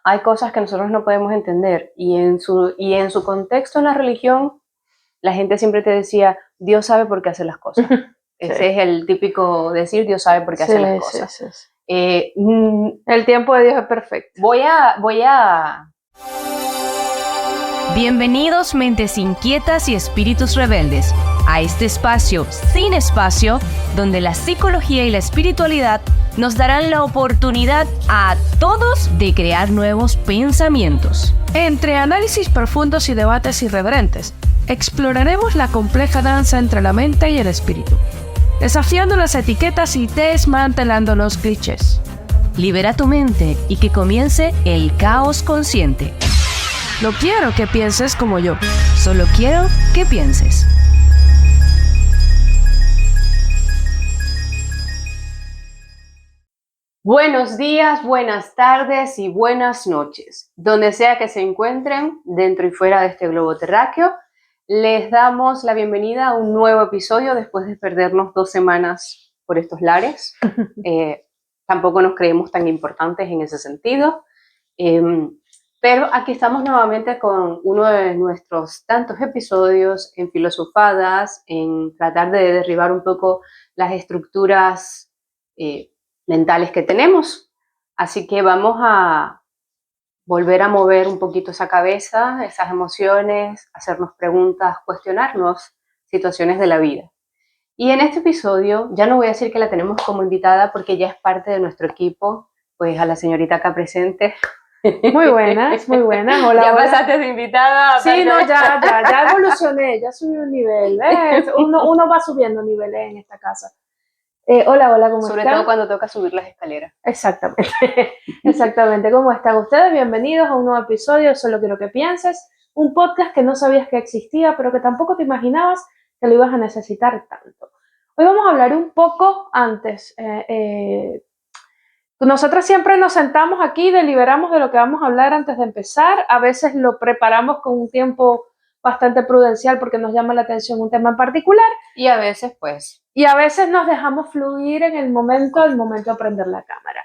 hay cosas que nosotros no podemos entender y en su contexto en la religión, la gente siempre te decía, Dios sabe por qué hace las cosas. Sí. Ese es el típico decir, Dios sabe por qué hace las cosas. Sí. El tiempo de Dios es perfecto. Voy a... Bienvenidos mentes inquietas y espíritus rebeldes a este espacio sin espacio donde la psicología y la espiritualidad nos darán la oportunidad a todos de crear nuevos pensamientos. Entre análisis profundos y debates irreverentes, exploraremos la compleja danza entre la mente y el espíritu, desafiando las etiquetas y desmantelando los clichés. Libera tu mente y que comience el caos consciente. No quiero que pienses como yo. Solo quiero que pienses. Buenos días, buenas tardes y buenas noches. Donde sea que se encuentren, dentro y fuera de este globo terráqueo, les damos la bienvenida a un nuevo episodio después de perdernos 2 semanas por estos lares. Tampoco nos creemos tan importantes en ese sentido. Pero aquí estamos nuevamente con uno de nuestros tantos episodios en filosofadas, en tratar de derribar un poco las estructuras mentales que tenemos. Así que vamos a volver a mover un poquito esa cabeza, esas emociones, hacernos preguntas, cuestionarnos situaciones de la vida. Y en este episodio, ya no voy a decir que la tenemos como invitada porque ya es parte de nuestro equipo, pues a la señorita acá presente. Muy buenas, muy buenas. Hola, ya hola. pasaste de invitada. Sí, no, ya evolucioné, ya subí un nivel, ¿ves? Uno va subiendo niveles en esta casa. Hola, ¿cómo están? Sobre todo cuando toca subir las escaleras. Exactamente, exactamente. ¿Cómo están ustedes? Bienvenidos a un nuevo episodio de Solo Quiero que Pienses, un podcast que no sabías que existía, pero que tampoco te imaginabas que lo ibas a necesitar tanto. Hoy vamos a hablar un poco antes. Nosotros siempre nos sentamos aquí y deliberamos de lo que vamos a hablar antes de empezar. A veces lo preparamos con un tiempo bastante prudencial porque nos llama la atención un tema en particular. Y a veces, pues. Y a veces nos dejamos fluir en el momento de prender la cámara.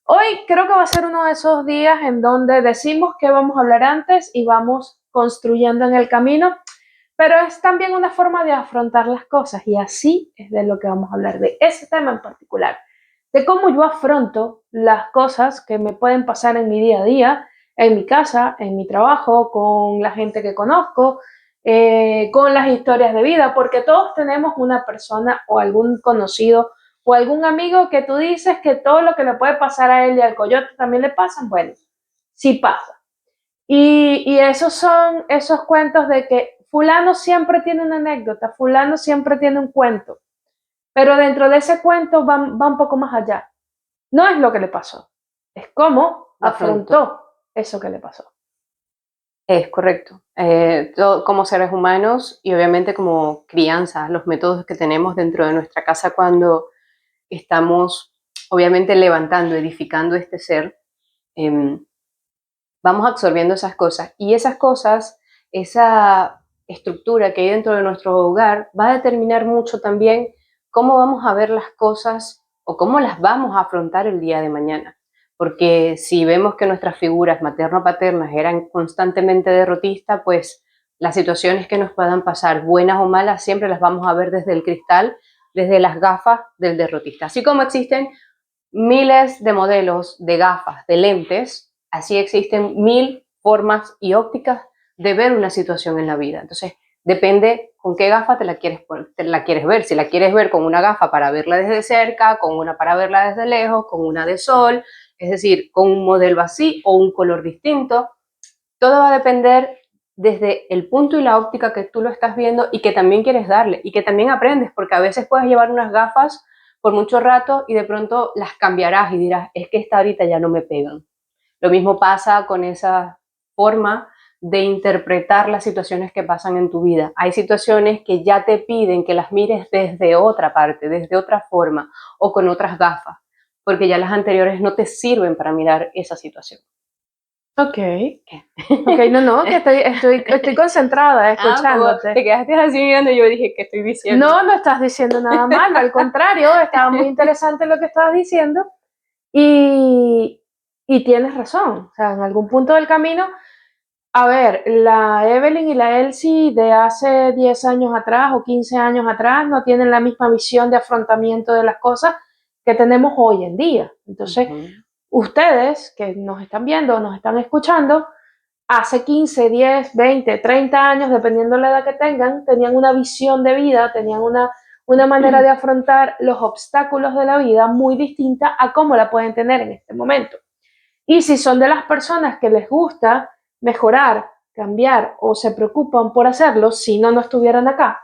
Hoy creo que va a ser uno de esos días en donde decimos que vamos a hablar antes y vamos construyendo en el camino, pero es también una forma de afrontar las cosas y así es de lo que vamos a hablar, de ese tema en particular, de cómo yo afronto las cosas que me pueden pasar en mi día a día, en mi casa, en mi trabajo, con la gente que conozco, con las historias de vida, porque todos tenemos una persona o algún conocido o algún amigo que tú dices que todo lo que le puede pasar a él y al coyote también le pasan. Bueno, sí pasa. Y esos son esos cuentos de que fulano siempre tiene una anécdota, fulano siempre tiene un cuento, pero dentro de ese cuento va un poco más allá. No es lo que le pasó, es cómo afrontó eso que le pasó. Es correcto. Como seres humanos y obviamente como crianza, los métodos que tenemos dentro de nuestra casa cuando estamos obviamente levantando, edificando este ser, vamos absorbiendo esas cosas y esas cosas, esa estructura que hay dentro de nuestro hogar va a determinar mucho también cómo vamos a ver las cosas o cómo las vamos a afrontar el día de mañana. Porque si vemos que nuestras figuras materno-paternas eran constantemente derrotistas, pues las situaciones que nos puedan pasar, buenas o malas, siempre las vamos a ver desde el cristal, desde las gafas del derrotista. Así como existen miles de modelos de gafas, de lentes, así existen 1000 formas y ópticas de ver una situación en la vida. Entonces, depende con qué gafa te la quieres ver. Si la quieres ver con una gafa para verla desde cerca, con una para verla desde lejos, con una de sol, es decir, con un modelo así o un color distinto, todo va a depender desde el punto y la óptica que tú lo estás viendo y que también quieres darle y que también aprendes, porque a veces puedes llevar unas gafas por mucho rato y de pronto las cambiarás y dirás, es que esta ahorita ya no me pegan. Lo mismo pasa con esa forma de interpretar las situaciones que pasan en tu vida. Hay situaciones que ya te piden que las mires desde otra parte, desde otra forma o con otras gafas, porque ya las anteriores no te sirven para mirar esa situación. Ok, no, que estoy concentrada escuchándote. Te quedaste así mirando y yo dije, ¿qué estoy diciendo? No estás diciendo nada mal, al contrario, estaba muy interesante lo que estabas diciendo y Y tienes razón, o sea, en algún punto del camino, a ver, la Evelyn y la Elsie de hace 10 años atrás o 15 años atrás no tienen la misma visión de afrontamiento de las cosas que tenemos hoy en día. Entonces, ustedes que nos están viendo, nos están escuchando, hace 15, 10, 20, 30 años, dependiendo de la edad que tengan, tenían una visión de vida, tenían una manera de afrontar los obstáculos de la vida muy distinta a cómo la pueden tener en este momento. Y si son de las personas que les gusta mejorar, cambiar o se preocupan por hacerlo, si no, no estuvieran acá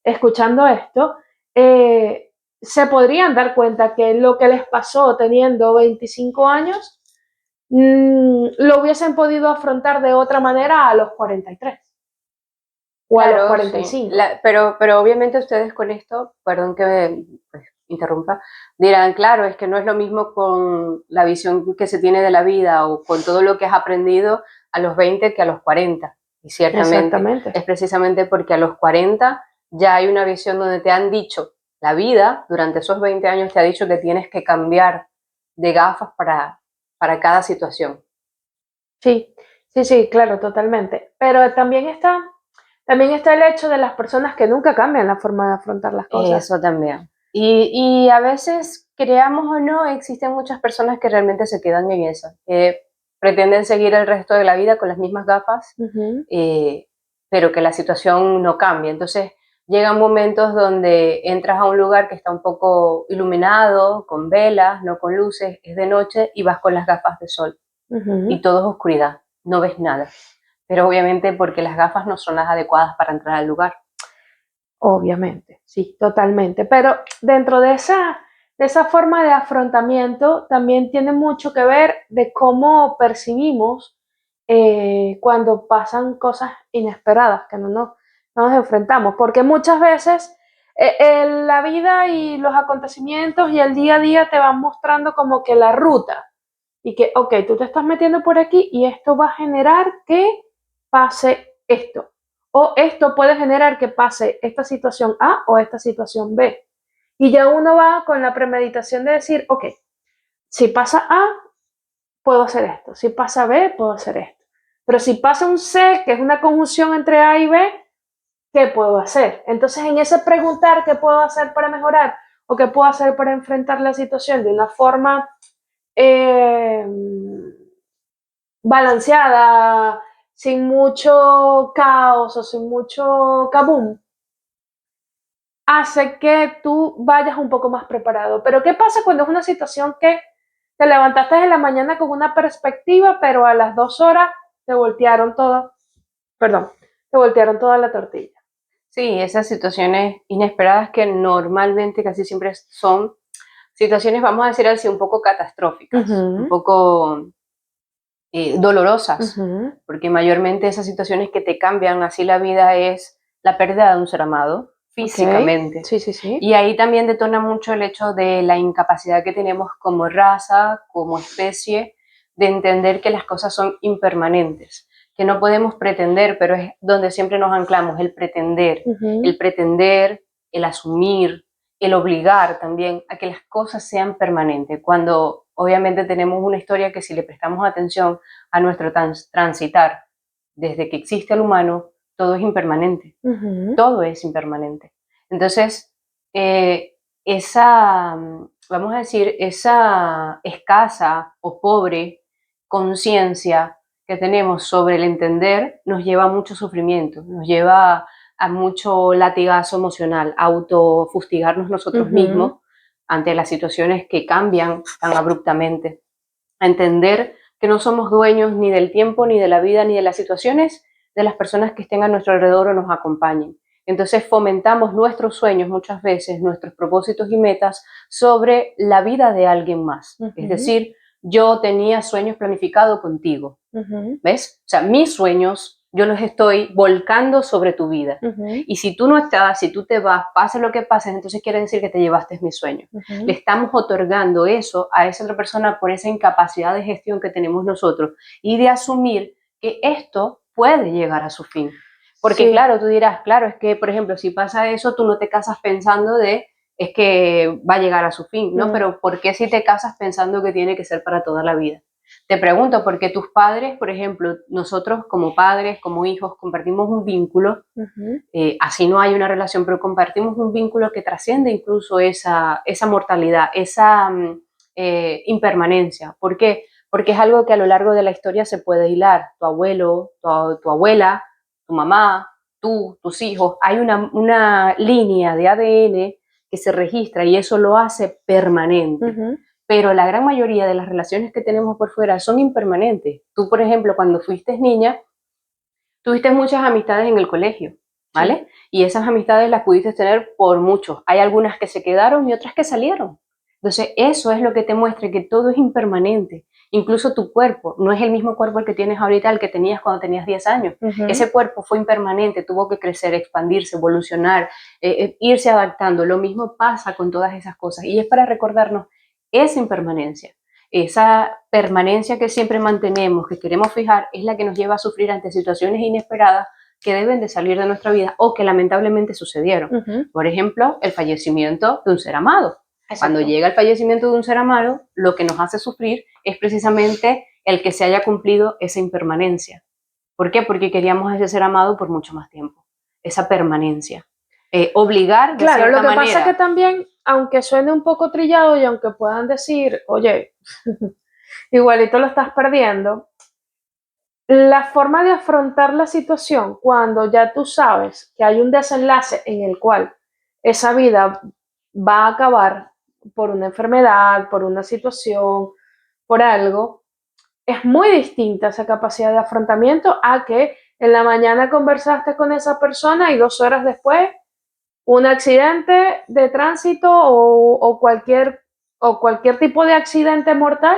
escuchando esto, se podrían dar cuenta que lo que les pasó teniendo 25 años lo hubiesen podido afrontar de otra manera a los 43 o a los Claro, 45. sí. Pero obviamente ustedes con esto, perdón que me interrumpa, dirán, claro, es que no es lo mismo con la visión que se tiene de la vida o con todo lo que has aprendido a los 20 que a los 40. Y ciertamente Exactamente. es precisamente porque a los 40 ya hay una visión donde te han dicho, la vida durante esos 20 años te ha dicho que tienes que cambiar de gafas para cada situación. Sí, sí, sí, claro, totalmente. Pero también está el hecho de las personas que nunca cambian la forma de afrontar las cosas. Eso también. Y a veces, creamos o no, existen muchas personas que realmente se quedan en eso, que pretenden seguir el resto de la vida con las mismas gafas, Ujú. pero que la situación no cambia. Entonces, llegan momentos donde entras a un lugar que está un poco iluminado, con velas, no con luces, es de noche y vas con las gafas de sol Ujú. y todo es oscuridad, no ves nada. Pero obviamente porque las gafas no son las adecuadas para entrar al lugar. Obviamente, sí, totalmente. Pero dentro de esa forma de afrontamiento también tiene mucho que ver de cómo percibimos cuando pasan cosas inesperadas que no nos enfrentamos. Porque muchas veces la vida y los acontecimientos y el día a día te van mostrando como que la ruta. Y que, ok, tú te estás metiendo por aquí y esto va a generar que pase esto. O esto puede generar que pase esta situación A o esta situación B. Y ya uno va con la premeditación de decir, ok, si pasa A, puedo hacer esto. Si pasa B, puedo hacer esto. Pero si pasa un C, que es una conjunción entre A y B, ¿qué puedo hacer? Entonces, en ese preguntar qué puedo hacer para mejorar o qué puedo hacer para enfrentar la situación de una forma eh, balanceada, sin mucho caos o sin mucho kaboom, hace que tú vayas un poco más preparado. Pero ¿qué pasa cuando es una situación que te levantaste en la mañana con una perspectiva, pero a las 2 horas te voltearon todo, perdón, te voltearon toda la tortilla? Sí, esas situaciones inesperadas que normalmente casi siempre son situaciones, vamos a decir así, un poco catastróficas, un poco dolorosas, Ujú. porque mayormente esas situaciones que te cambian así la vida es la pérdida de un ser amado Ok, físicamente. sí, sí, sí. Y ahí también detona mucho el hecho de la incapacidad que tenemos como raza, como especie, de entender que las cosas son impermanentes, que no podemos pretender, pero es donde siempre nos anclamos, Ujú. el pretender, el asumir, el obligar también a que las cosas sean permanentes, cuando obviamente tenemos una historia que si le prestamos atención a nuestro transitar, desde que existe el humano, todo es impermanente, Ujú. todo es impermanente. Entonces, esa, vamos a decir, esa escasa o pobre conciencia que tenemos sobre el entender nos lleva a mucho sufrimiento, nos lleva a mucho latigazo emocional, a autofustigarnos nosotros Ujú. mismos ante las situaciones que cambian tan abruptamente, a entender que no somos dueños ni del tiempo, ni de la vida, ni de las situaciones de las personas que estén a nuestro alrededor o nos acompañen. Entonces fomentamos nuestros sueños muchas veces, nuestros propósitos y metas sobre la vida de alguien más. Es Ujú. decir, yo tenía sueños planificados contigo, Ujú. ¿ves? O sea, mis sueños yo los estoy volcando sobre tu vida. Ujú. Y si tú no estás, si tú te vas, pase lo que pase, entonces quiere decir que te llevaste mis sueños. Le Ujú. estamos otorgando eso a esa otra persona por esa incapacidad de gestión que tenemos nosotros y de asumir que esto puede llegar a su fin. Porque Sí. claro, tú dirás, claro, es que, por ejemplo, si pasa eso, tú no te casas pensando de, es que va a llegar a su fin, ¿no? Mm. Pero ¿por qué si te casas pensando que tiene que ser para toda la vida? Te pregunto, porque tus padres, por ejemplo, nosotros como padres, como hijos, compartimos un vínculo, así no hay una relación, pero compartimos un vínculo que trasciende incluso esa mortalidad, esa impermanencia. ¿Por qué? Porque es algo que a lo largo de la historia se puede hilar. Tu abuelo, tu abuela, tu mamá, tú, tus hijos. Hay una línea de ADN que se registra y eso lo hace permanente. Pero la gran mayoría de las relaciones que tenemos por fuera son impermanentes. Tú, por ejemplo, cuando fuiste niña, tuviste muchas amistades en el colegio, ¿vale? Sí. Y esas amistades las pudiste tener por muchos. Hay algunas que se quedaron y otras que salieron. Entonces, eso es lo que te muestra que todo es impermanente. Incluso tu cuerpo no es el mismo cuerpo el que tienes ahorita, el que tenías cuando tenías 10 años. Ese cuerpo fue impermanente, tuvo que crecer, expandirse, evolucionar, irse adaptando. Lo mismo pasa con todas esas cosas. Y es para recordarnos esa impermanencia. Esa permanencia que siempre mantenemos, que queremos fijar, es la que nos lleva a sufrir ante situaciones inesperadas que deben de salir de nuestra vida o que lamentablemente sucedieron. Por ejemplo, el fallecimiento de un ser amado. Exacto. Cuando llega el fallecimiento de un ser amado, lo que nos hace sufrir es precisamente el que se haya cumplido esa impermanencia. ¿Por qué? Porque queríamos a ese ser amado por mucho más tiempo. Esa permanencia. Obligar de claro, cierta lo que manera. pasa es que también, aunque suene un poco trillado y aunque puedan decir, oye, igualito lo estás perdiendo, la forma de afrontar la situación cuando ya tú sabes que hay un desenlace en el cual esa vida va a acabar por una enfermedad, por una situación, por algo, es muy distinta esa capacidad de afrontamiento a que en la mañana conversaste con esa persona y 2 horas después un accidente de tránsito o cualquier tipo de accidente mortal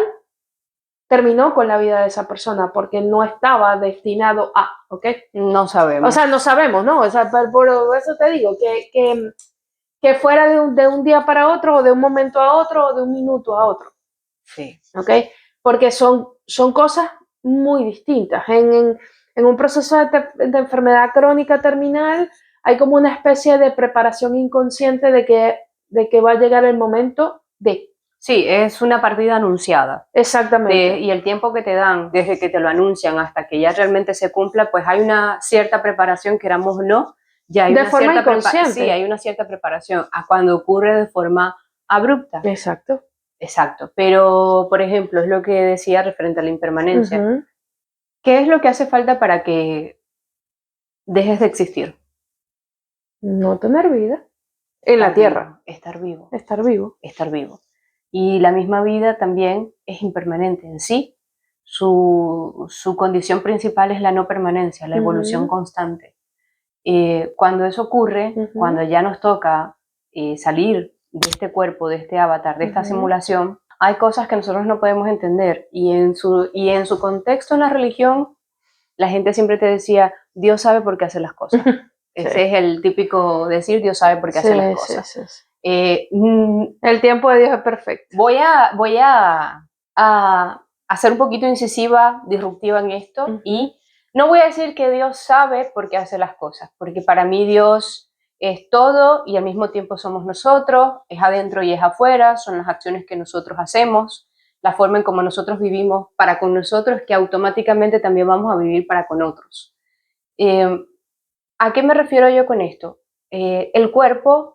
terminó con la vida de esa persona porque no estaba destinado a, ¿ok? No sabemos. O sea, no sabemos, ¿no? O sea, por eso te digo que fuera de un día para otro o de un momento a otro o de un minuto a otro. Sí. ¿Ok? Porque son cosas muy distintas. En un proceso de enfermedad crónica terminal hay como una especie de preparación inconsciente de que va a llegar el momento de... Sí, es una partida anunciada. Exactamente. Y el tiempo que te dan desde que te lo anuncian hasta que ya realmente se cumpla, pues hay una cierta preparación, queramos o no, ya hay de una forma cierta inconsciente. Sí, hay una cierta preparación a cuando ocurre de forma abrupta. Exacto. Exacto. Pero, por ejemplo, es lo que decía referente a la impermanencia. ¿Qué es lo que hace falta para que dejes de existir? No tener vida. En la tierra. Estar vivo. Estar vivo. Estar vivo. Y la misma vida también es impermanente en sí. Su condición principal es la no permanencia, la evolución constante. Cuando eso ocurre, cuando ya nos toca salir de este cuerpo, de este avatar, de esta simulación, hay cosas que nosotros no podemos entender. Y en su contexto en la religión, la gente siempre te decía, Dios sabe por qué hace las cosas. Ese es el típico decir, Dios sabe por qué hace las cosas. Sí. El tiempo de Dios es perfecto. Voy a ser un poquito incisiva, disruptiva en esto y no voy a decir que Dios sabe por qué hace las cosas, porque para mí Dios es todo y al mismo tiempo somos nosotros, es adentro y es afuera, son las acciones que nosotros hacemos, la forma en cómo nosotros vivimos para con nosotros, que automáticamente también vamos a vivir para con otros. ¿A qué me refiero yo con esto? El cuerpo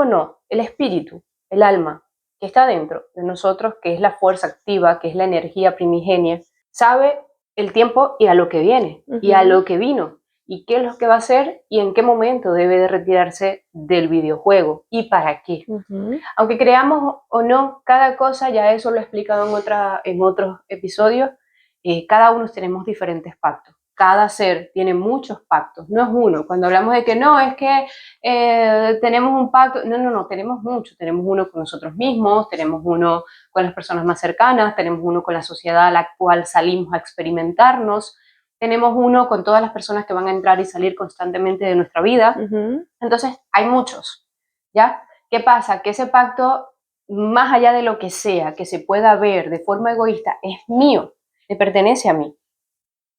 no, el espíritu, el alma, que está dentro de nosotros, que es la fuerza activa, que es la energía primigenia, sabe el tiempo y a lo que viene, y a lo que vino, y qué es lo que va a hacer, y en qué momento debe de retirarse del videojuego, y para qué. Aunque creamos o no, cada cosa, ya eso lo he explicado en otros episodios, cada uno tenemos diferentes pactos. Cada ser tiene muchos pactos, no es uno. Cuando hablamos de que no, es que tenemos un pacto, no, tenemos muchos. Tenemos uno con nosotros mismos, tenemos uno con las personas más cercanas, tenemos uno con la sociedad a la cual salimos a experimentarnos, tenemos uno con todas las personas que van a entrar y salir constantemente de nuestra vida. Entonces, hay muchos, ¿ya? ¿Qué pasa? Que ese pacto, más allá de lo que sea, que se pueda ver de forma egoísta, es mío, me pertenece a mí.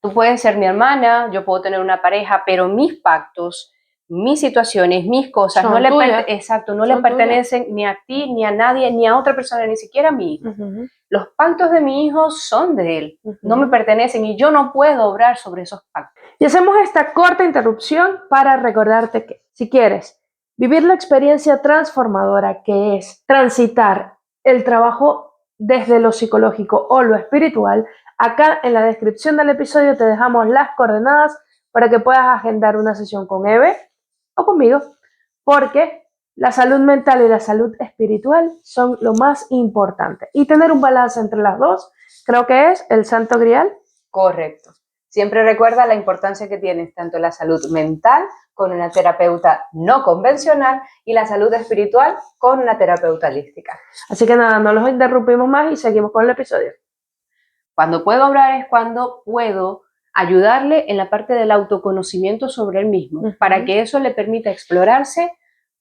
Tú puedes ser mi hermana, yo puedo tener una pareja, pero mis pactos, mis situaciones, mis cosas, Son no le, tuyas. exacto, no Son le pertenecen ni a ti, ni a nadie, ni a otra persona, ni siquiera a mi hijo. Ujú, Los pactos de mi hijo son de él, no me ujú. pertenecen y yo no puedo obrar sobre esos pactos. Y hacemos esta corta interrupción para recordarte que si quieres vivir la experiencia transformadora que es transitar el trabajo desde lo psicológico o lo espiritual, acá en la descripción del episodio te dejamos las coordenadas para que puedas agendar una sesión con Eve o conmigo, porque la salud mental y la salud espiritual son lo más importante. Y tener un balance entre las dos creo que es el santo grial. Correcto. Siempre recuerda la importancia que tiene tanto la salud mental con una terapeuta no convencional y la salud espiritual con una terapeuta holística. Así que nada, no los interrumpimos más y seguimos con el episodio. Cuando puedo obrar es cuando puedo ayudarle en la parte del autoconocimiento sobre él mismo, para que eso le permita explorarse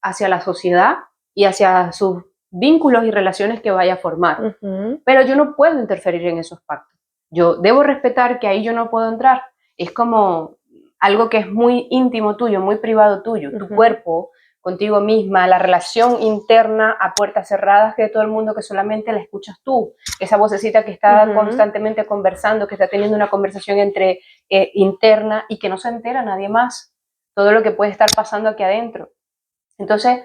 hacia la sociedad y hacia sus vínculos y relaciones que vaya a formar. Pero yo no puedo interferir en esos pactos. Yo debo respetar que ahí yo no puedo entrar. Es como algo que es muy íntimo tuyo, muy privado tuyo, tu cuerpo contigo misma, la relación interna a puertas cerradas que de todo el mundo que solamente la escuchas tú, esa vocecita que está constantemente conversando, que está teniendo una conversación entre interna y que no se entera nadie más, todo lo que puede estar pasando aquí adentro. Entonces,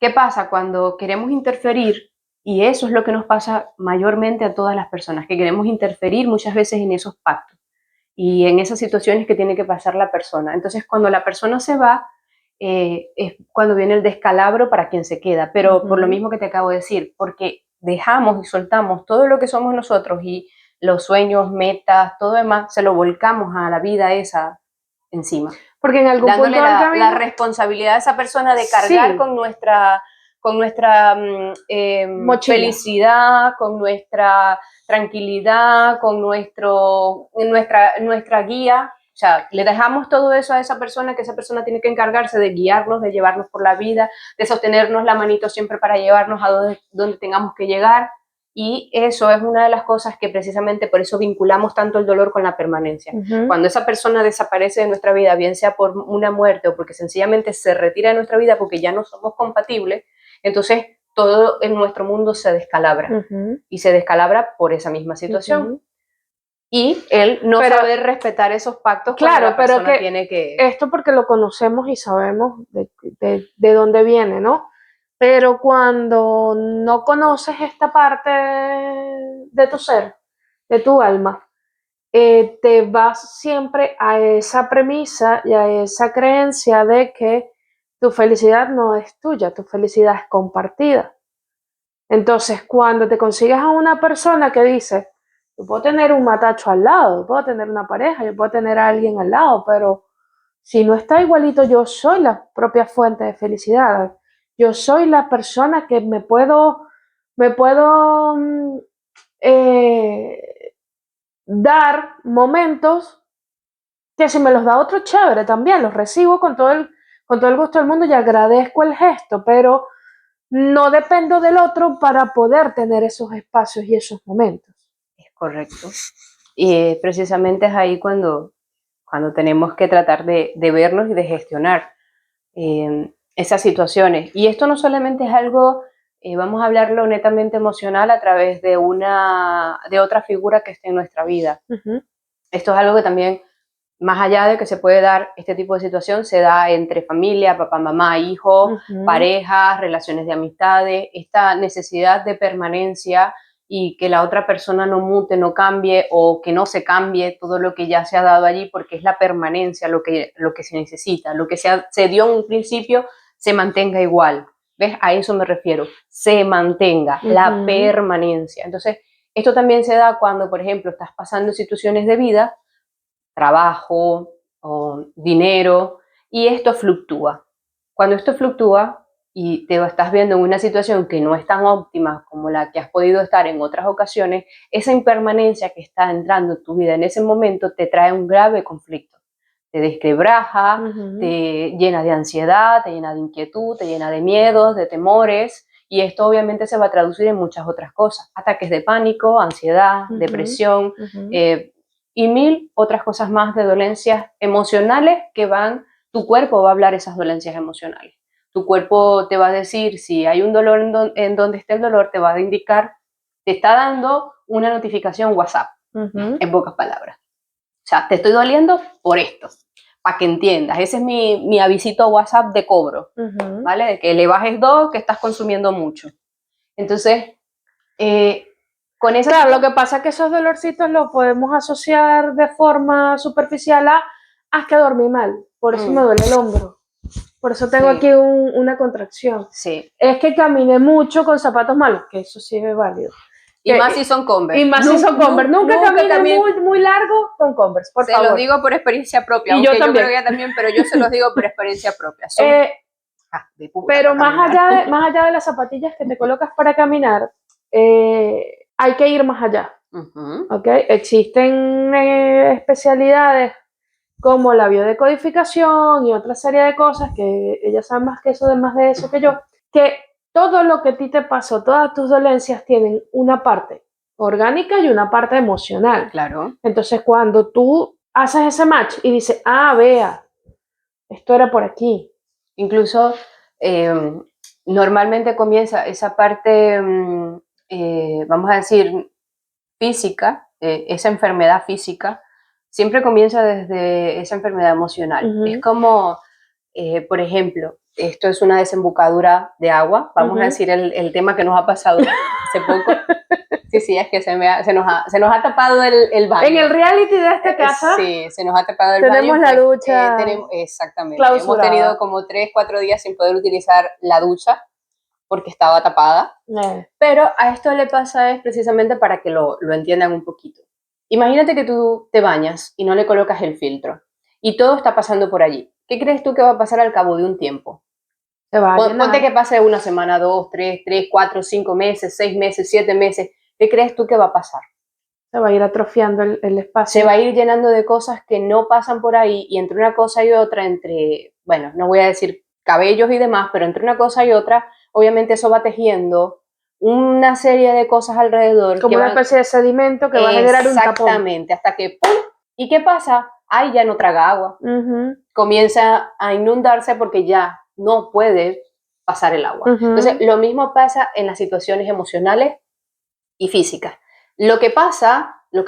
¿qué pasa cuando queremos interferir? Y eso es lo que nos pasa mayormente a todas las personas, que queremos interferir muchas veces en esos pactos y en esas situaciones que tiene que pasar la persona. Entonces, cuando la persona se va, es cuando viene el descalabro para quien se queda, pero por lo mismo que te acabo de decir, porque dejamos y soltamos todo lo que somos nosotros y los sueños, metas, todo demás, se lo volcamos a la vida esa encima. Porque en algún dándole punto del camino, la responsabilidad a esa persona de cargar Sí. con nuestra Mochila. felicidad, con nuestra tranquilidad, con nuestra guía. O sea, le dejamos todo eso a esa persona, que esa persona tiene que encargarse de guiarnos, de llevarnos por la vida, de sostenernos la manito siempre para llevarnos a donde tengamos que llegar. Y eso es una de las cosas que precisamente por eso vinculamos tanto el dolor con la permanencia. Cuando esa persona desaparece de nuestra vida, bien sea por una muerte o porque sencillamente se retira de nuestra vida porque ya no somos compatibles, entonces todo en nuestro mundo se descalabra. Y se descalabra por esa misma situación. Y él no saber respetar esos pactos, claro, la persona pero que tiene que... Esto porque lo conocemos y sabemos de dónde viene, ¿no? Pero cuando no conoces esta parte de tu ser, de tu alma, te vas siempre a esa premisa y a esa creencia de que tu felicidad no es tuya, tu felicidad es compartida. Entonces, cuando te consigues a una persona que dice, yo puedo tener un matacho al lado, yo puedo tener una pareja, yo puedo tener a alguien al lado, pero si no está igualito, yo soy la propia fuente de felicidad. Yo soy la persona que me puedo dar momentos que si me los da otro chévere también, los recibo con todo el gusto del mundo y agradezco el gesto, pero no dependo del otro para poder tener esos espacios y esos momentos. Es correcto. Y precisamente es ahí cuando tenemos que tratar de vernos y de gestionar esas situaciones. Y esto no solamente es algo, vamos a hablarlo netamente emocional a través de otra figura que esté en nuestra vida. Esto es algo que también, más allá de que se puede dar este tipo de situación, se da entre familia, papá, mamá, hijo, parejas, relaciones de amistades, esta necesidad de permanencia y que la otra persona no mute, no cambie o que no se cambie todo lo que ya se ha dado allí, porque es la permanencia lo que se necesita, lo que se dio en un principio se mantenga igual. ¿Ves? A eso me refiero, se mantenga, la permanencia. Entonces, esto también se da cuando, por ejemplo, estás pasando situaciones de vida, trabajo o dinero, y esto fluctúa. Cuando esto fluctúa y te estás viendo en una situación que no es tan óptima como la que has podido estar en otras ocasiones, esa impermanencia que está entrando en tu vida en ese momento te trae un grave conflicto. Te desquebraja, te llena de ansiedad, te llena de inquietud, te llena de miedos, de temores, y esto obviamente se va a traducir en muchas otras cosas. Ataques de pánico, ansiedad, depresión, y mil otras cosas más de dolencias emocionales que van tu cuerpo va a hablar esas dolencias emocionales. Tu cuerpo te va a decir, si hay un dolor en donde esté el dolor, te va a indicar, te está dando una notificación WhatsApp, en pocas palabras. O sea, te estoy doliendo por esto, para que entiendas. Ese es mi avisito WhatsApp de cobro, ¿vale? De que le bajes 2, que estás consumiendo mucho. Entonces, con esa... Claro, lo que pasa es que esos dolorcitos los podemos asociar de forma superficial a "es que dormí mal, por eso me duele el hombro, por eso tengo aquí una contracción. Sí. Es que caminé mucho con zapatos malos", que eso sí es válido. Y más si son Converse. Y más si son Converse. Nunca camine muy largo con Converse, por favor. Se los digo por experiencia propia. Y aunque yo también. Creo que ella también, pero yo se los digo por experiencia propia. Son pero más allá de las zapatillas que te colocas para caminar, hay que ir más allá. ¿Okay? Existen especialidades como la biodecodificación y otra serie de cosas que ella sabe más de eso que yo, que todo lo que a ti te pasó, todas tus dolencias tienen una parte orgánica y una parte emocional. Claro. Entonces, cuando tú haces ese match y dices, vea, esto era por aquí. Incluso, normalmente comienza esa parte, vamos a decir, física, esa enfermedad física, siempre comienza desde esa enfermedad emocional. Es como, por ejemplo, esto es una desembocadura de agua, vamos a decir el tema que nos ha pasado hace poco. Sí, es que se nos ha tapado el baño. En el reality de esta casa, sí, se nos ha tapado el baño. Tenemos la ducha exactamente. clausurada. Hemos tenido como 3-4 días sin poder utilizar la ducha porque estaba tapada. Pero a esto le pasa es precisamente para que lo entiendan un poquito. Imagínate que tú te bañas y no le colocas el filtro y todo está pasando por allí. ¿Qué crees tú que va a pasar al cabo de un tiempo? Ponte que pase 1 semana, 2, 3, 4, 5 meses, 6 meses, 7 meses. ¿Qué crees tú que va a pasar? Se va a ir atrofiando el espacio. Se va a ir llenando de cosas que no pasan por ahí y entre una cosa y otra, bueno, no voy a decir cabellos y demás, pero entre una cosa y otra, obviamente eso va tejiendo una serie de cosas alrededor. Como una especie de sedimento que va a generar un tapón. Exactamente, hasta que ¡pum! ¿Y qué pasa? Ya no traga agua. Comienza a inundarse porque ya no puede pasar el agua. Entonces, lo mismo pasa en las situaciones emocionales y físicas. Lo que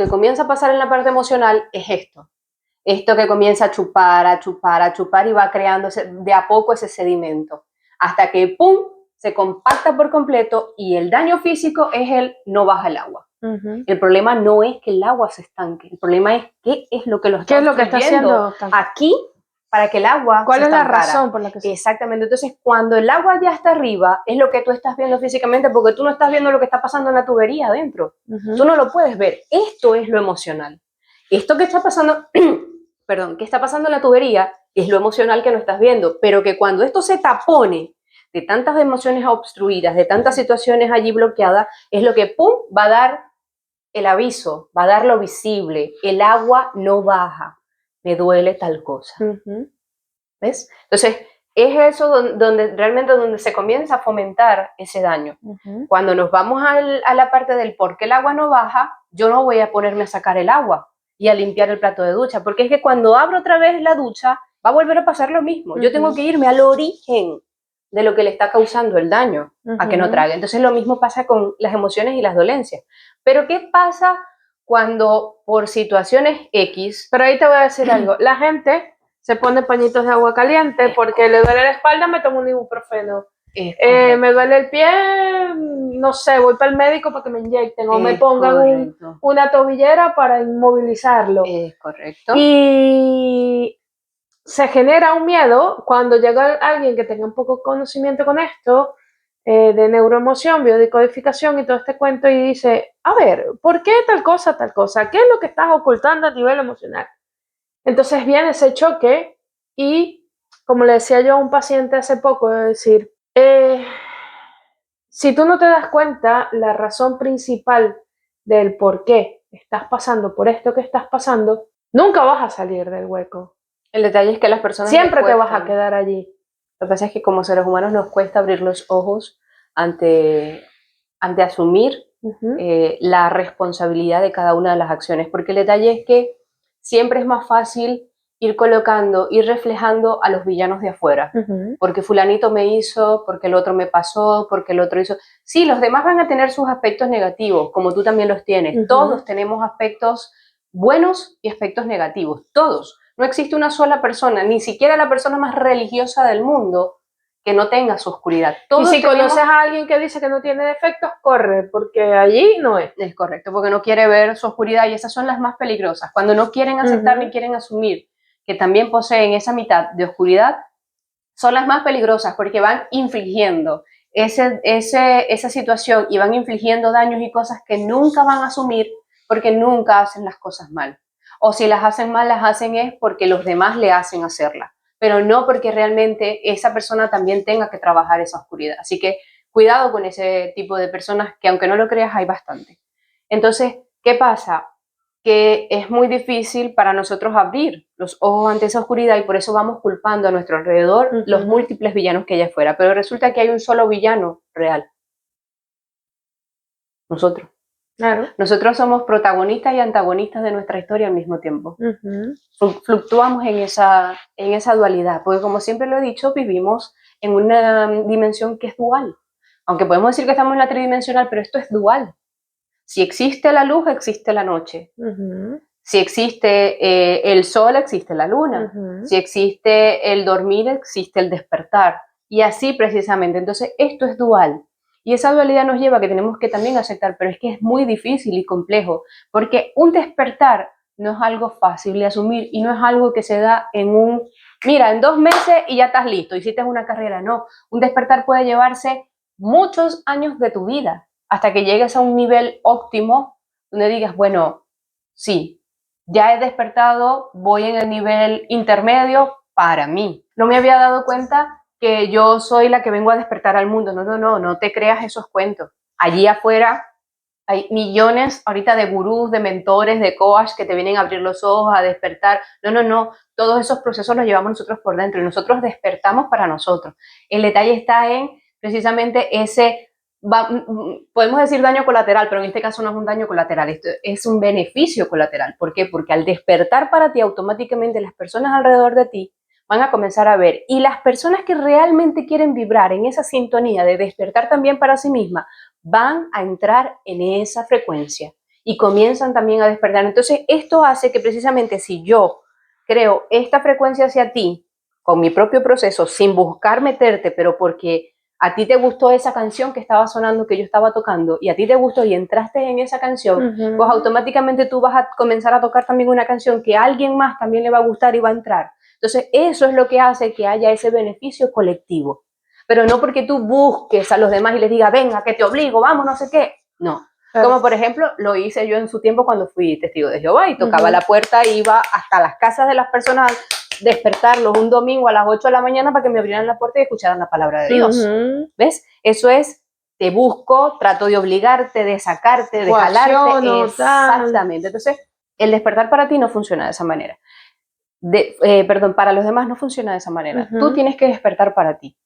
comienza a pasar en la parte emocional es esto que comienza a chupar y va creándose de a poco ese sedimento, hasta que ¡pum! Se compacta por completo y el daño físico es no baja el agua. El problema no es que el agua se estanque, el problema es qué es lo que está haciendo aquí para que el agua ¿Cuál se es la estancara? razón por la que se... Exactamente. Entonces, cuando el agua ya está arriba, es lo que tú estás viendo físicamente, porque tú no estás viendo lo que está pasando en la tubería adentro. Tú no lo puedes ver. Esto es lo emocional. Esto que está pasando, que está pasando en la tubería es lo emocional que no estás viendo, pero que cuando esto se tapone de tantas emociones obstruidas, de tantas situaciones allí bloqueadas, es lo que, ¡pum!, va a dar el aviso, va a dar lo visible. El agua no baja. Me duele tal cosa. ¿Ves? Entonces, es eso donde se comienza a fomentar ese daño. Cuando nos vamos a la parte del por qué el agua no baja, yo no voy a ponerme a sacar el agua y a limpiar el plato de ducha, porque es que cuando abro otra vez la ducha, va a volver a pasar lo mismo. Yo tengo que irme al origen de lo que le está causando el daño a que no trague. Entonces, lo mismo pasa con las emociones y las dolencias. Pero, ¿qué pasa cuando por situaciones X? Pero ahí te voy a decir algo. La gente se pone pañitos de agua caliente porque le duele la espalda, me tomo un ibuprofeno. Me duele el pie, no sé, voy para el médico para que me inyecten o me pongan una tobillera para inmovilizarlo. Es correcto. Y se genera un miedo cuando llega alguien que tenga un poco de conocimiento con esto, de neuroemoción, biodecodificación y todo este cuento, y dice, a ver, ¿por qué tal cosa, tal cosa? ¿Qué es lo que estás ocultando a nivel emocional? Entonces viene ese choque y, como le decía yo a un paciente hace poco, es decir, si tú no te das cuenta, la razón principal del por qué estás pasando por esto que estás pasando, nunca vas a salir del hueco. El detalle es que las personas siempre te vas a quedar allí. Lo que pasa es que como seres humanos nos cuesta abrir los ojos ante asumir la responsabilidad de cada una de las acciones, porque el detalle es que siempre es más fácil ir colocando, ir reflejando a los villanos de afuera. Porque fulanito me hizo, porque el otro me pasó, porque el otro hizo. Sí, los demás van a tener sus aspectos negativos, como tú también los tienes. Todos tenemos aspectos buenos y aspectos negativos, todos. No existe una sola persona, ni siquiera la persona más religiosa del mundo, que no tenga su oscuridad. Todos y si conoces a alguien que dice que no tiene defectos, corre, porque allí no es. Es correcto, porque no quiere ver su oscuridad y esas son las más peligrosas. Cuando no quieren aceptar ni quieren asumir que también poseen esa mitad de oscuridad, son las más peligrosas porque van infligiendo esa situación y van infligiendo daños y cosas que nunca van a asumir porque nunca hacen las cosas mal. O si las hacen mal, las hacen es porque los demás le hacen hacerla, pero no porque realmente esa persona también tenga que trabajar esa oscuridad. Así que cuidado con ese tipo de personas que aunque no lo creas hay bastante. Entonces, ¿qué pasa? Que es muy difícil para nosotros abrir los ojos ante esa oscuridad y por eso vamos culpando a nuestro alrededor los múltiples villanos que hay afuera. Pero resulta que hay un solo villano real. Nosotros. Claro. Nosotros somos protagonistas y antagonistas de nuestra historia al mismo tiempo. Fluctuamos en esa dualidad, porque como siempre lo he dicho, vivimos en una dimensión que es dual. Aunque podemos decir que estamos en la tridimensional, pero esto es dual. Si existe la luz, existe la noche. Si existe el sol, existe la luna. Si existe el dormir, existe el despertar. Y así precisamente. Entonces, esto es dual. Y esa dualidad nos lleva a que tenemos que también aceptar, pero es que es muy difícil y complejo, porque un despertar no es algo fácil de asumir y no es algo que se da mira, en 2 meses y ya estás listo, hiciste una carrera. No, un despertar puede llevarse muchos años de tu vida, hasta que llegues a un nivel óptimo donde digas, bueno, sí, ya he despertado, voy en el nivel intermedio para mí. No me había dado cuenta que yo soy la que vengo a despertar al mundo. No te creas esos cuentos. Allí afuera hay millones ahorita de gurús, de mentores, de coach que te vienen a abrir los ojos, a despertar. No. Todos esos procesos los llevamos nosotros por dentro y nosotros despertamos para nosotros. El detalle está en precisamente podemos decir daño colateral, pero en este caso no es un daño colateral, esto es un beneficio colateral. ¿Por qué? Porque al despertar para ti, automáticamente las personas alrededor de ti van a comenzar a ver. Y las personas que realmente quieren vibrar en esa sintonía de despertar también para sí mismas, van a entrar en esa frecuencia y comienzan también a despertar. Entonces, esto hace que precisamente si yo creo esta frecuencia hacia ti, con mi propio proceso, sin buscar meterte, pero porque a ti te gustó esa canción que estaba sonando, que yo estaba tocando, y a ti te gustó y entraste en esa canción, pues automáticamente tú vas a comenzar a tocar también una canción que a alguien más también le va a gustar y va a entrar. Entonces, eso es lo que hace que haya ese beneficio colectivo. Pero no porque tú busques a los demás y les digas, venga, que te obligo, vamos, no sé qué. No. Claro. Como por ejemplo, lo hice yo en su tiempo cuando fui testigo de Jehová y tocaba la puerta e iba hasta las casas de las personas a despertarlos un domingo a las 8 de la mañana para que me abrieran la puerta y escucharan la palabra de Dios. ¿Ves? Eso es, te busco, trato de obligarte, de sacarte, de jalarte. Exactamente. Entonces, el despertar para ti no funciona de esa manera. Para los demás no funciona de esa manera. Tú tienes que despertar para ti,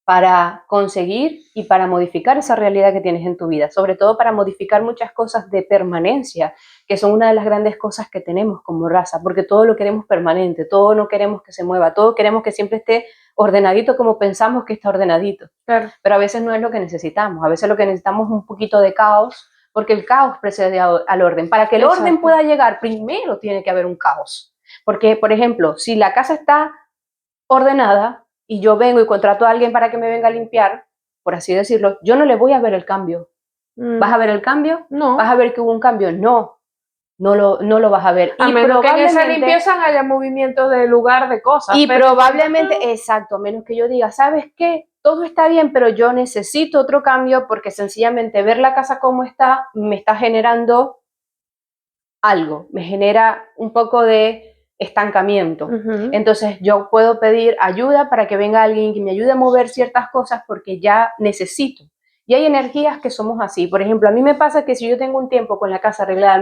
para conseguir y para modificar esa realidad que tienes en tu vida, sobre todo para modificar muchas cosas de permanencia, que son una de las grandes cosas que tenemos como raza, porque todo lo queremos permanente, todo no queremos que se mueva, todo queremos que siempre esté ordenadito como pensamos que está ordenadito. Claro. Pero a veces no es lo que necesitamos, a veces lo que necesitamos es un poquito de caos, porque el caos precede al orden. Para que el orden pueda llegar, primero tiene que haber un caos. Porque, por ejemplo, si la casa está ordenada, y yo vengo y contrato a alguien para que me venga a limpiar, por así decirlo, yo no le voy a ver el cambio. ¿Vas a ver el cambio? No. ¿Vas a ver que hubo un cambio? No lo vas a ver. A menos que en esa limpieza haya movimiento de lugar, de cosas. Y probablemente, exacto, a menos que yo diga, ¿sabes qué? Todo está bien, pero yo necesito otro cambio porque sencillamente ver la casa como está me está generando algo, me genera un poco de estancamiento. Entonces yo puedo pedir ayuda para que venga alguien que me ayude a mover ciertas cosas porque ya necesito. Y hay energías que somos así. Por ejemplo, a mí me pasa que si yo tengo un tiempo con la casa arreglada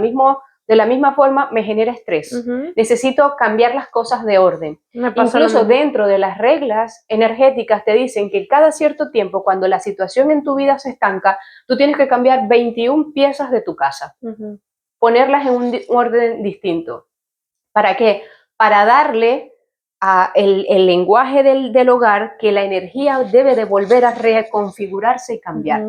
de la misma forma, me genera estrés. Necesito cambiar las cosas de orden. Incluso dentro de las reglas energéticas te dicen que cada cierto tiempo, cuando la situación en tu vida se estanca, tú tienes que cambiar 21 piezas de tu casa. Ponerlas en un orden distinto. ¿Para qué? para darle el lenguaje del hogar que la energía debe de volver a reconfigurarse y cambiar.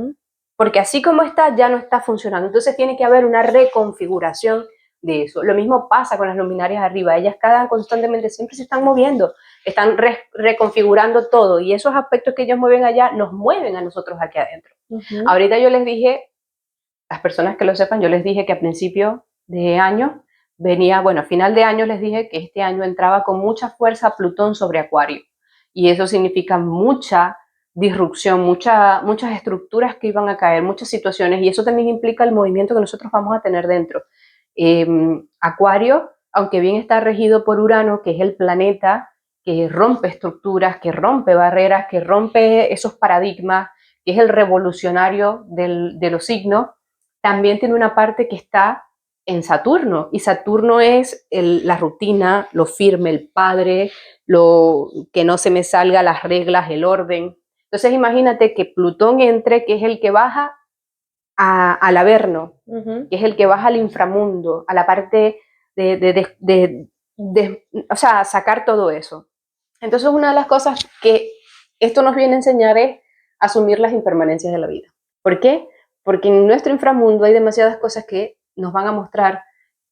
Porque así como está, ya no está funcionando. Entonces tiene que haber una reconfiguración de eso. Lo mismo pasa con las luminarias arriba. Ellas constantemente, siempre se están moviendo, están reconfigurando todo. Y esos aspectos que ellos mueven allá, nos mueven a nosotros aquí adentro. Ahorita yo les dije, las personas que lo sepan, yo les dije que a principio de año venía, bueno, a final de año les dije que este año entraba con mucha fuerza Plutón sobre Acuario. Y eso significa mucha disrupción, muchas estructuras que iban a caer, muchas situaciones, y eso también implica el movimiento que nosotros vamos a tener dentro. Acuario, aunque bien está regido por Urano, que es el planeta que rompe estructuras, que rompe barreras, que rompe esos paradigmas, que es el revolucionario de los signos, también tiene una parte que está en Saturno, y Saturno es la rutina, lo firme, el padre, lo que no se me salga las reglas, el orden. Entonces imagínate que Plutón entre, que es el que baja al Averno, que es el que baja al inframundo, a la parte o sea, sacar todo eso. Entonces una de las cosas que esto nos viene a enseñar es asumir las impermanencias de la vida. ¿Por qué? Porque en nuestro inframundo hay demasiadas cosas que nos van a mostrar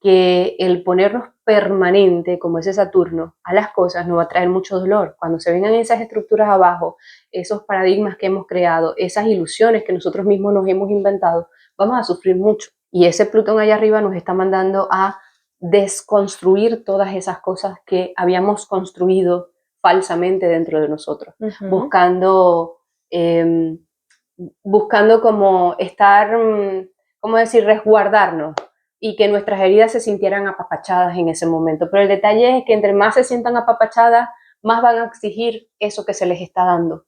que el ponernos permanente, como ese Saturno, a las cosas nos va a traer mucho dolor. Cuando se vengan esas estructuras abajo, esos paradigmas que hemos creado, esas ilusiones que nosotros mismos nos hemos inventado, vamos a sufrir mucho. Y ese Plutón allá arriba nos está mandando a desconstruir todas esas cosas que habíamos construido falsamente dentro de nosotros, buscando como estar, ¿cómo decir?, resguardarnos y que nuestras heridas se sintieran apapachadas en ese momento. Pero el detalle es que entre más se sientan apapachadas, más van a exigir eso que se les está dando.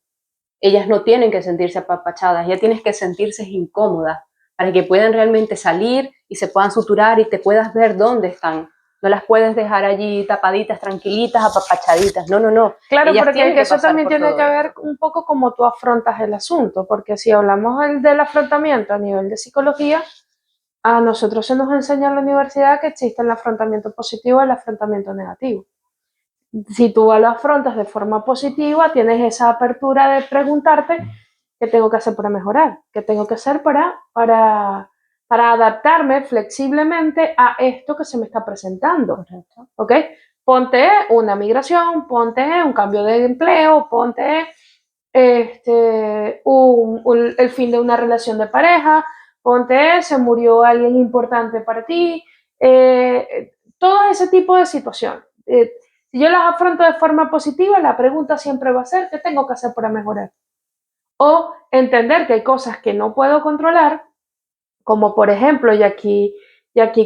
Ellas no tienen que sentirse apapachadas, ellas tienen que sentirse incómodas para que puedan realmente salir y se puedan suturar y te puedas ver dónde están. No las puedes dejar allí tapaditas, tranquilitas, apapachaditas. No, no, no. Claro, Ellas porque que eso también tiene que ver esto. un poco cómo tú afrontas el asunto, porque si hablamos del afrontamiento a nivel de psicología, a nosotros se nos enseña en la universidad que existe el afrontamiento positivo y el afrontamiento negativo. Si tú lo afrontas de forma positiva, tienes esa apertura de preguntarte qué tengo que hacer para mejorar, qué tengo que hacer para adaptarme flexiblemente a esto que se me está presentando. Correcto. ¿Ok? Ponte una migración, ponte un cambio de empleo, ponte el fin de una relación de pareja, ponte se murió alguien importante para ti, todo ese tipo de situaciones. Si yo las afronto de forma positiva, la pregunta siempre va a ser, ¿qué tengo que hacer para mejorar? O entender que hay cosas que no puedo controlar, como por ejemplo, y aquí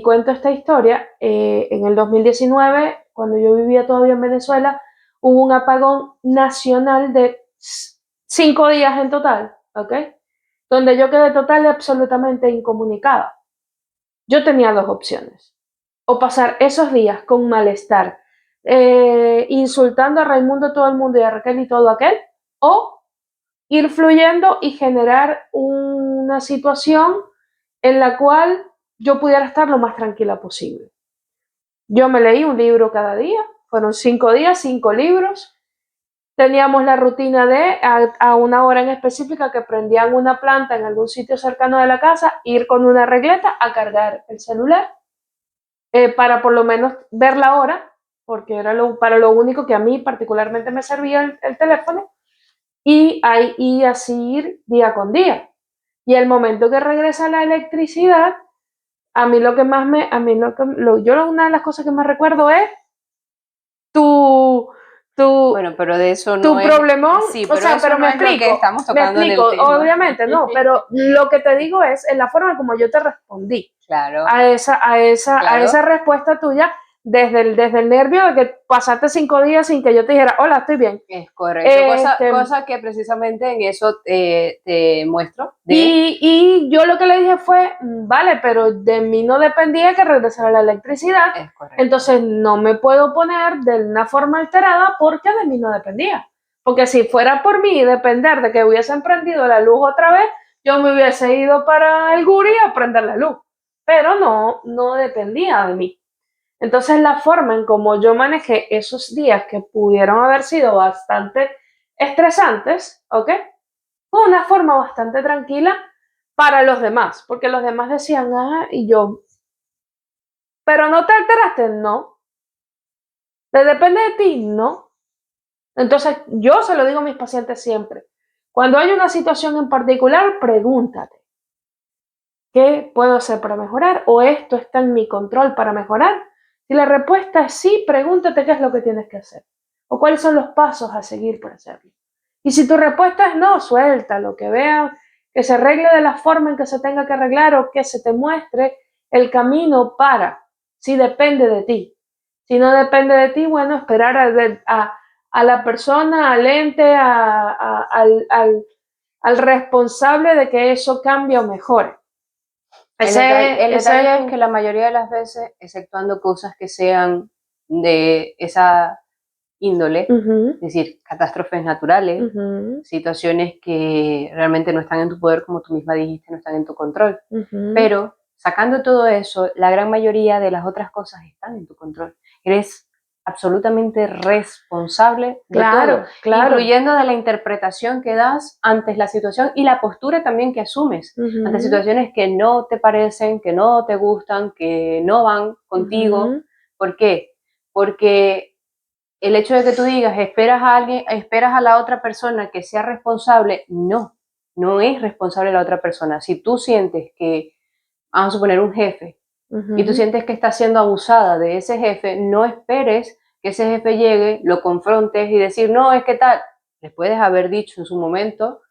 cuento esta historia, en el 2019, cuando yo vivía todavía en Venezuela, hubo un apagón nacional de 5 días en total, ¿ok? Donde yo quedé total y absolutamente incomunicada. Yo tenía dos opciones: o pasar esos días con malestar, insultando a Raimundo todo el mundo y a Raquel y todo aquel, o ir fluyendo y generar una situación en la cual yo pudiera estar lo más tranquila posible. Yo me leí un libro cada día, fueron 5 días, 5 libros. Teníamos la rutina de a una hora en específica que prendían una planta en algún sitio cercano de la casa, ir con una regleta a cargar el celular para por lo menos ver la hora, porque era para lo único que a mí particularmente me servía el teléfono, y así ir día con día. Y el momento que regresa la electricidad, a mí lo que más una de las cosas que más recuerdo es bueno, pero de eso no tu problemón, sí, pero o sea, pero no me explico, obviamente no, pero lo que te digo es en la forma como yo te respondí, claro, a esa respuesta tuya, desde el nervio de que pasaste 5 días sin que yo te dijera, hola, estoy bien. Es correcto, cosa que precisamente en eso te muestro. Y yo lo que le dije fue, vale, pero de mí no dependía que regresara la electricidad, es correcto. Entonces no me puedo poner de una forma alterada porque de mí no dependía. Porque si fuera por mí depender de que hubiesen prendido la luz otra vez, yo me hubiese ido para el Guri a prender la luz. Pero no dependía de mí. Entonces la forma en cómo yo manejé esos días que pudieron haber sido bastante estresantes, ¿ok? Fue una forma bastante tranquila para los demás, porque los demás decían, y yo, pero no te alteraste, no. Depende de ti, no. Entonces yo se lo digo a mis pacientes siempre. Cuando hay una situación en particular, pregúntate, ¿qué puedo hacer para mejorar? ¿O esto está en mi control para mejorar? Si la respuesta es sí, pregúntate qué es lo que tienes que hacer. O cuáles son los pasos a seguir para hacerlo. Y si tu respuesta es no, suéltalo, que vean, que se arregle de la forma en que se tenga que arreglar o que se te muestre el camino para, si depende de ti. Si no depende de ti, bueno, esperar a la persona, al ente, al responsable de que eso cambie o mejore. El detalle es que la mayoría de las veces, exceptuando cosas que sean de esa índole, es decir, catástrofes naturales, situaciones que realmente no están en tu poder, como tú misma dijiste, no están en tu control. Pero sacando todo eso, la gran mayoría de las otras cosas están en tu control. Eres absolutamente responsable de todo, incluyendo de la interpretación que das ante la situación y la postura también que asumes ante situaciones que no te parecen, que no te gustan, que no van contigo. ¿Por qué? Porque el hecho de que tú digas, esperas a alguien, esperas a la otra persona que sea responsable, no es responsable la otra persona. Si tú sientes que, vamos a suponer, un jefe, y tú sientes que estás siendo abusada de ese jefe, no esperes que ese jefe llegue, lo confrontes y decir, no, es que tal, les puedes haber dicho en su momento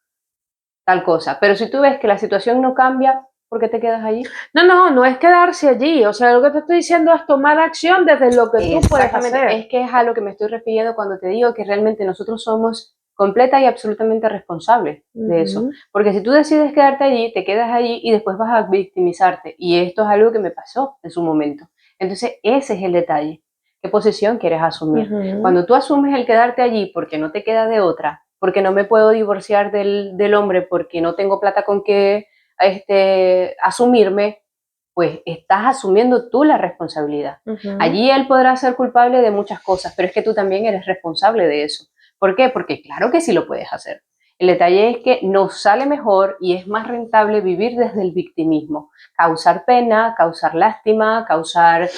tal cosa. Pero si tú ves que la situación no cambia, ¿por qué te quedas allí? No es quedarse allí. O sea, lo que te estoy diciendo es tomar acción desde lo que tú puedes hacer. Es que es a lo que me estoy refiriendo cuando te digo que realmente nosotros somos completa y absolutamente responsables de eso. Porque si tú decides quedarte allí, te quedas allí y después vas a victimizarte. Y esto es algo que me pasó en su momento. Entonces, ese es el detalle. ¿Qué posición quieres asumir? Cuando tú asumes el quedarte allí porque no te queda de otra, porque no me puedo divorciar del hombre, porque no tengo plata con que asumirme, pues estás asumiendo tú la responsabilidad. Allí él podrá ser culpable de muchas cosas, pero es que tú también eres responsable de eso. ¿Por qué? Porque claro que sí lo puedes hacer. El detalle es que nos sale mejor y es más rentable vivir desde el victimismo, causar pena, causar lástima, causar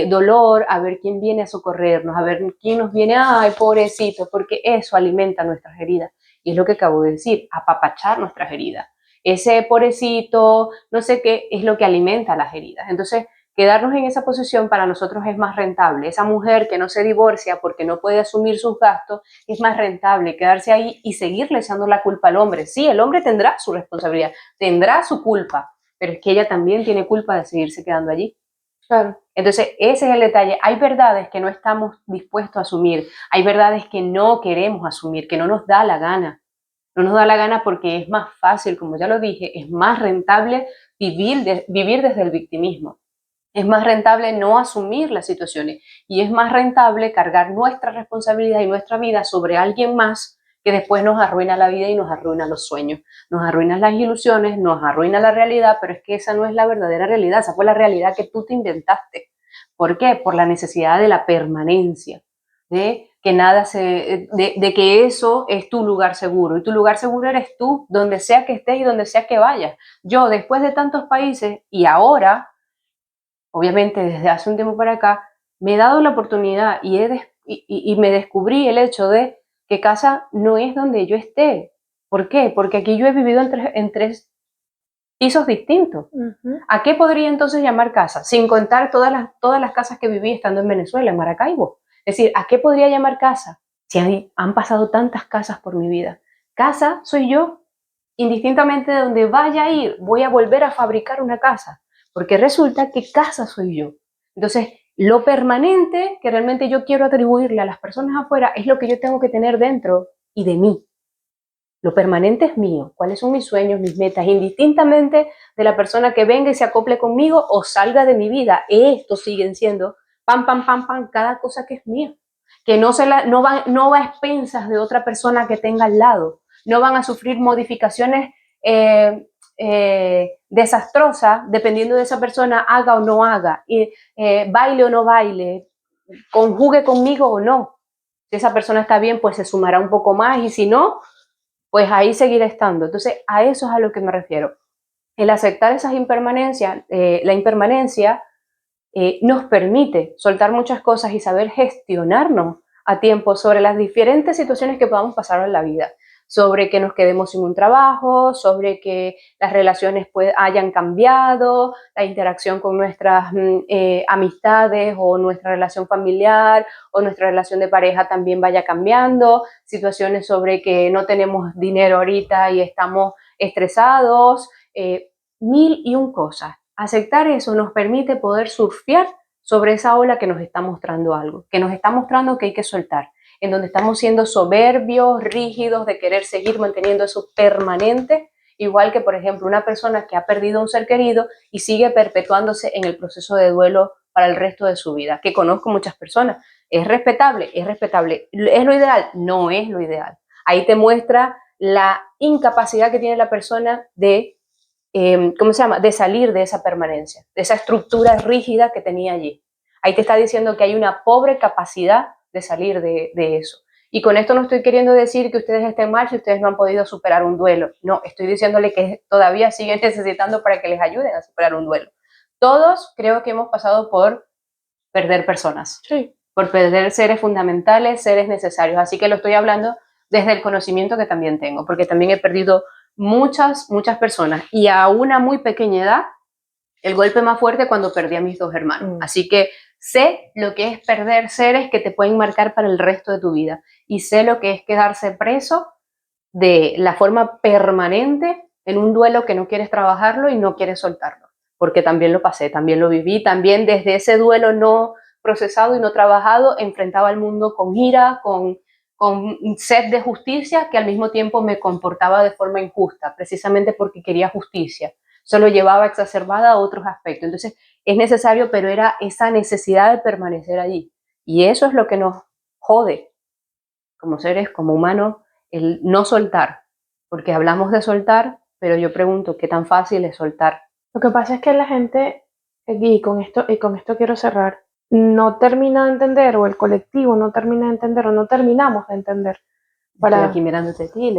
dolor, a ver quién viene a socorrernos, a ver quién nos viene, ay, pobrecito, porque eso alimenta nuestras heridas. Y es lo que acabo de decir, apapachar nuestras heridas. Ese pobrecito, no sé qué, es lo que alimenta las heridas. Entonces, quedarnos en esa posición para nosotros es más rentable. Esa mujer que no se divorcia porque no puede asumir sus gastos, es más rentable quedarse ahí y seguirle echando la culpa al hombre. Sí, el hombre tendrá su responsabilidad, tendrá su culpa, pero es que ella también tiene culpa de seguirse quedando allí. Claro. Entonces, ese es el detalle. Hay verdades que no estamos dispuestos a asumir, hay verdades que no queremos asumir, que no nos da la gana. No nos da la gana porque es más fácil, como ya lo dije, es más rentable vivir desde el victimismo. Es más rentable no asumir las situaciones y es más rentable cargar nuestra responsabilidad y nuestra vida sobre alguien más que después nos arruina la vida y nos arruina los sueños, nos arruina las ilusiones, nos arruina la realidad, pero es que esa no es la verdadera realidad, esa fue la realidad que tú te inventaste. ¿Por qué? Por la necesidad de la permanencia, de que eso es tu lugar seguro y tu lugar seguro eres tú, donde sea que estés y donde sea que vayas. Yo, después de tantos países y ahora, obviamente desde hace un tiempo para acá, me he dado la oportunidad y me descubrí el hecho de que casa no es donde yo esté. ¿Por qué? Porque aquí yo he vivido en tres pisos distintos. ¿A qué podría entonces llamar casa? Sin contar todas las casas que viví estando en Venezuela, en Maracaibo. Es decir, ¿a qué podría llamar casa? Si han pasado tantas casas por mi vida. Casa soy yo. Indistintamente de donde vaya a ir, voy a volver a fabricar una casa. Porque resulta que casa soy yo. Entonces, lo permanente que realmente yo quiero atribuirle a las personas afuera es lo que yo tengo que tener dentro y de mí. Lo permanente es mío. ¿Cuáles son mis sueños, mis metas? Indistintamente de la persona que venga y se acople conmigo o salga de mi vida. Estos siguen siendo pam, pam, pam, pam, cada cosa que es mía. Que no va a expensas de otra persona que tenga al lado. No van a sufrir modificaciones desastrosa dependiendo de esa persona haga o no haga, y, baile o no baile, conjugue conmigo o no. Si esa persona está bien, pues se sumará un poco más, y si no, pues ahí seguirá estando. Entonces, a eso es a lo que me refiero. El aceptar esas impermanencias, la impermanencia nos permite soltar muchas cosas y saber gestionarnos a tiempo sobre las diferentes situaciones que podamos pasar en la vida, sobre que nos quedemos sin un trabajo, sobre que las relaciones hayan cambiado, la interacción con nuestras amistades o nuestra relación familiar o nuestra relación de pareja también vaya cambiando, situaciones sobre que no tenemos dinero ahorita y estamos estresados, mil y un cosas. Aceptar eso nos permite poder surfear sobre esa ola que nos está mostrando algo, que nos está mostrando que hay que soltar, en donde estamos siendo soberbios, rígidos, de querer seguir manteniendo eso permanente, igual que, por ejemplo, una persona que ha perdido un ser querido y sigue perpetuándose en el proceso de duelo para el resto de su vida, que conozco muchas personas. ¿Es respetable? Es respetable. ¿Es lo ideal? No es lo ideal. Ahí te muestra la incapacidad que tiene la persona de ¿cómo se llama?, de salir de esa permanencia, de esa estructura rígida que tenía allí. Ahí te está diciendo que hay una pobre capacidad de salir de eso. Y con esto no estoy queriendo decir que ustedes estén mal si ustedes no han podido superar un duelo. No, estoy diciéndole que todavía siguen necesitando para que les ayuden a superar un duelo. Todos creo que hemos pasado por perder personas, Sí. por perder seres fundamentales, seres necesarios. Así que lo estoy hablando desde el conocimiento que también tengo, porque también he perdido muchas personas, y a una muy pequeña edad, el golpe más fuerte cuando perdí a mis 2 hermanos. Así que sé lo que es perder seres que te pueden marcar para el resto de tu vida, y sé lo que es quedarse preso de la forma permanente en un duelo que no quieres trabajarlo y no quieres soltarlo, porque también lo pasé, también lo viví, también desde ese duelo no procesado y no trabajado, enfrentaba al mundo con ira, con sed de justicia, que al mismo tiempo me comportaba de forma injusta, precisamente porque quería justicia. Eso lo llevaba exacerbada a otros aspectos. Entonces, es necesario, pero era esa necesidad de permanecer allí. Y eso es lo que nos jode como seres, como humanos, el no soltar. Porque hablamos de soltar, pero yo pregunto, ¿qué tan fácil es soltar? Lo que pasa es que la gente, y con esto quiero cerrar, no termina de entender, o el colectivo no termina de entender, o no terminamos de entender. Estoy aquí mirándote a ti,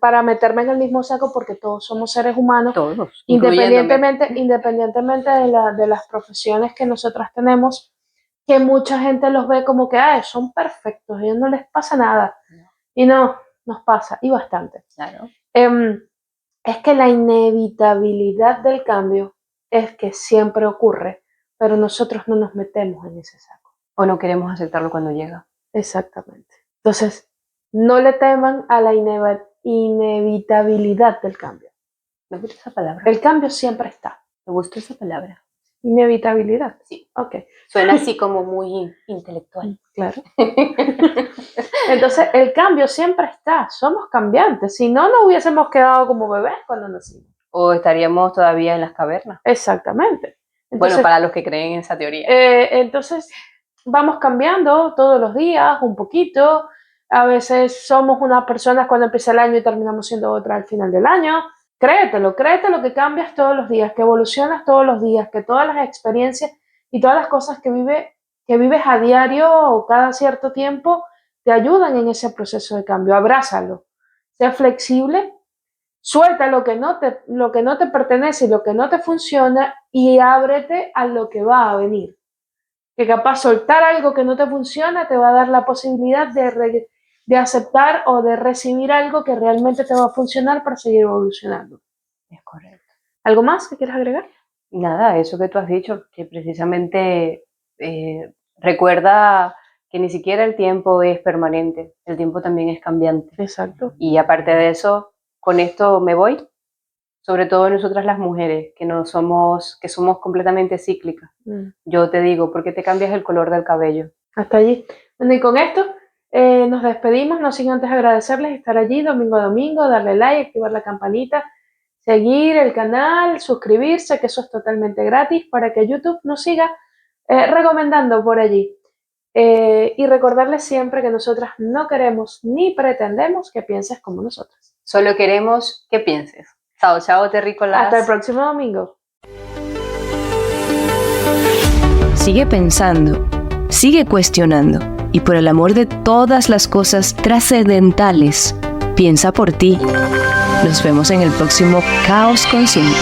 para meterme en el mismo saco, porque todos somos seres humanos, todos, independientemente de las profesiones que nosotras tenemos, que mucha gente los ve como que son perfectos, a ellos no les pasa nada. No. Y no, nos pasa, y bastante. Claro. Es que la inevitabilidad del cambio es que siempre ocurre, pero nosotros no nos metemos en ese saco. O no queremos aceptarlo cuando llega. Exactamente. Entonces, no le teman a la inevitabilidad del cambio. Me gusta esa palabra. El cambio siempre está. Me gusta esa palabra. Inevitabilidad. Sí. Ok. Suena así como muy intelectual. Claro. Entonces, el cambio siempre está. Somos cambiantes. Si no, nos hubiésemos quedado como bebés cuando nacimos. O estaríamos todavía en las cavernas. Exactamente. Entonces, bueno, para los que creen en esa teoría. Entonces, vamos cambiando todos los días, un poquito. A veces somos unas personas cuando empieza el año y terminamos siendo otra al final del año. Créetelo que cambias todos los días, que evolucionas todos los días, que todas las experiencias y todas las cosas que vives a diario o cada cierto tiempo te ayudan en ese proceso de cambio. Abrázalo, sea flexible, suelta lo que no te pertenece y lo que no te funciona, y ábrete a lo que va a venir. Que capaz soltar algo que no te funciona te va a dar la posibilidad de aceptar o de recibir algo que realmente te va a funcionar para seguir evolucionando. Es correcto. ¿Algo más que quieras agregar? Nada, eso que tú has dicho, que precisamente recuerda que ni siquiera el tiempo es permanente, el tiempo también es cambiante. Exacto. Y aparte de eso, con esto me voy, sobre todo nosotras las mujeres, que somos completamente cíclicas. Yo te digo, ¿por qué te cambias el color del cabello? Hasta allí. Bueno, y con esto nos despedimos, no sin antes agradecerles estar allí domingo a domingo, darle like, activar la campanita, seguir el canal, suscribirse, que eso es totalmente gratis, para que YouTube nos siga recomendando por allí. Y recordarles siempre que nosotras no queremos ni pretendemos que pienses como nosotras. Solo queremos que pienses. Chao, chao, terrícolas. Hasta el próximo domingo. Sigue pensando, sigue cuestionando y por el amor de todas las cosas trascendentales, piensa por ti. Nos vemos en el próximo Caos Consciente.